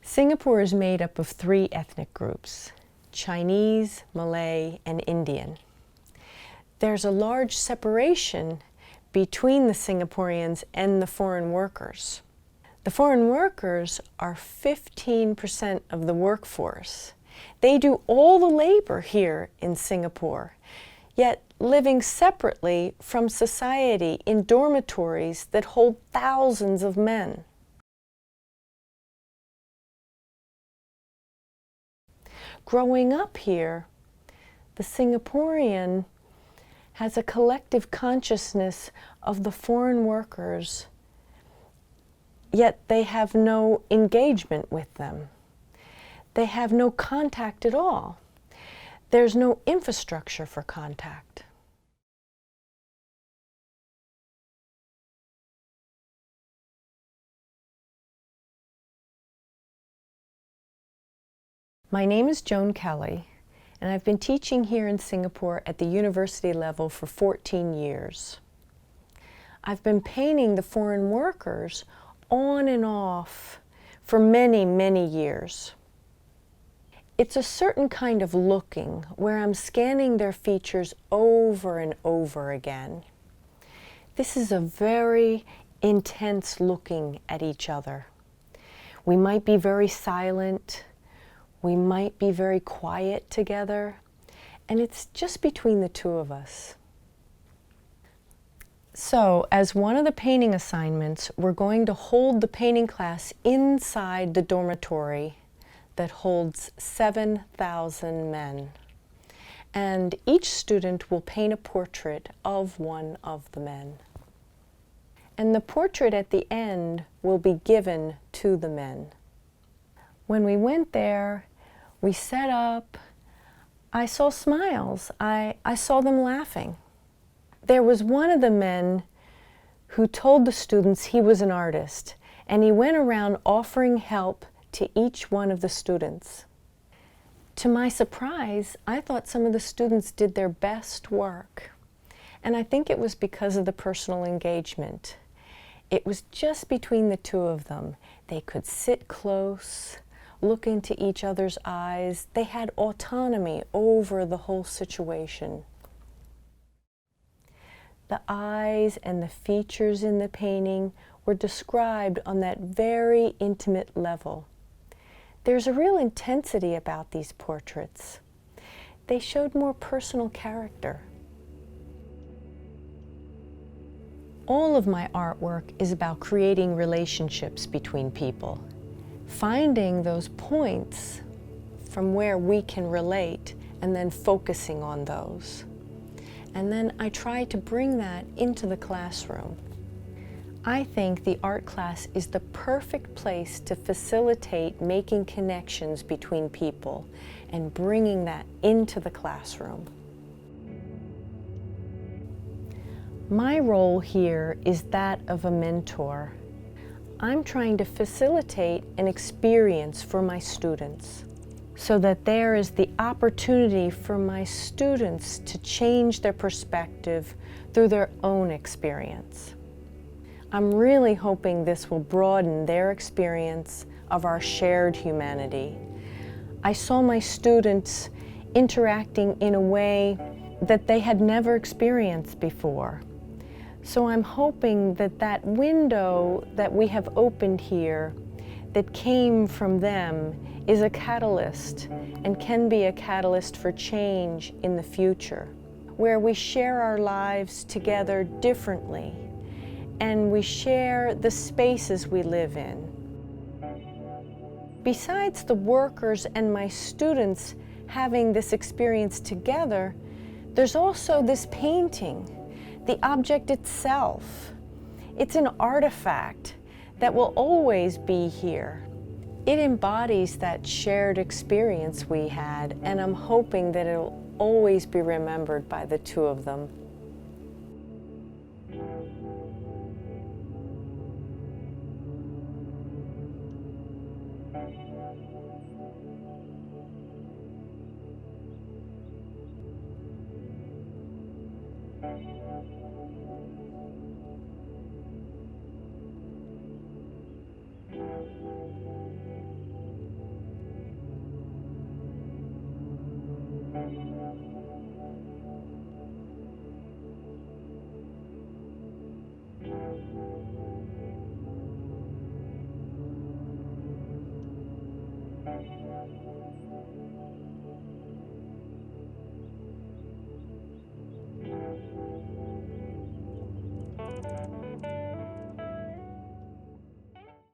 Singapore is made up of three ethnic groups: Chinese, Malay, and Indian. There's a large separation between the Singaporeans and the foreign workers. The foreign workers are 15% of the workforce. They do all the labor here in Singapore, yet living separately from society in dormitories that hold thousands of men. Growing up here, the Singaporean has a collective consciousness of the foreign workers, yet they have no engagement with them. They have no contact at all. There's no infrastructure for contact. My name is Joan Kelly, and I've been teaching here in Singapore at the university level for 14 years. I've been painting the foreign workers on and off for many, many years. It's a certain kind of looking where I'm scanning their features over and over again. This is a very intense looking at each other. We might be very silent. We might be very quiet together, and it's just between the two of us. So, as one of the painting assignments, we're going to hold the painting class inside the dormitory that holds 7,000 men. And each student will paint a portrait of one of the men. And the portrait at the end will be given to the men. When we went there, we set up. I saw smiles. I saw them laughing. There was one of the men who told the students he was an artist, and he went around offering help to each one of the students. To my surprise, I thought some of the students did their best work, and I think it was because of the personal engagement. It was just between the two of them. They could sit close, look into each other's eyes. They had autonomy over the whole situation. The eyes and the features in the painting were described on that very intimate level. There's a real intensity about these portraits. They showed more personal character. All of my artwork is about creating relationships between people, finding those points from where we can relate and then focusing on those. And then I try to bring that into the classroom. I think the art class is the perfect place to facilitate making connections between people and bringing that into the classroom. My role here is that of a mentor. I'm trying to facilitate an experience for my students so that there is the opportunity for my students to change their perspective through their own experience. I'm really hoping this will broaden their experience of our shared humanity. I saw my students interacting in a way that they had never experienced before. So I'm hoping that that window that we have opened here that came from them is a catalyst and can be a catalyst for change in the future, where we share our lives together differently and we share the spaces we live in. Besides the workers and my students having this experience together, there's also this painting, the object itself. It's an artifact that will always be here. It embodies that shared experience we had, and I'm hoping that it'll always be remembered by the two of them.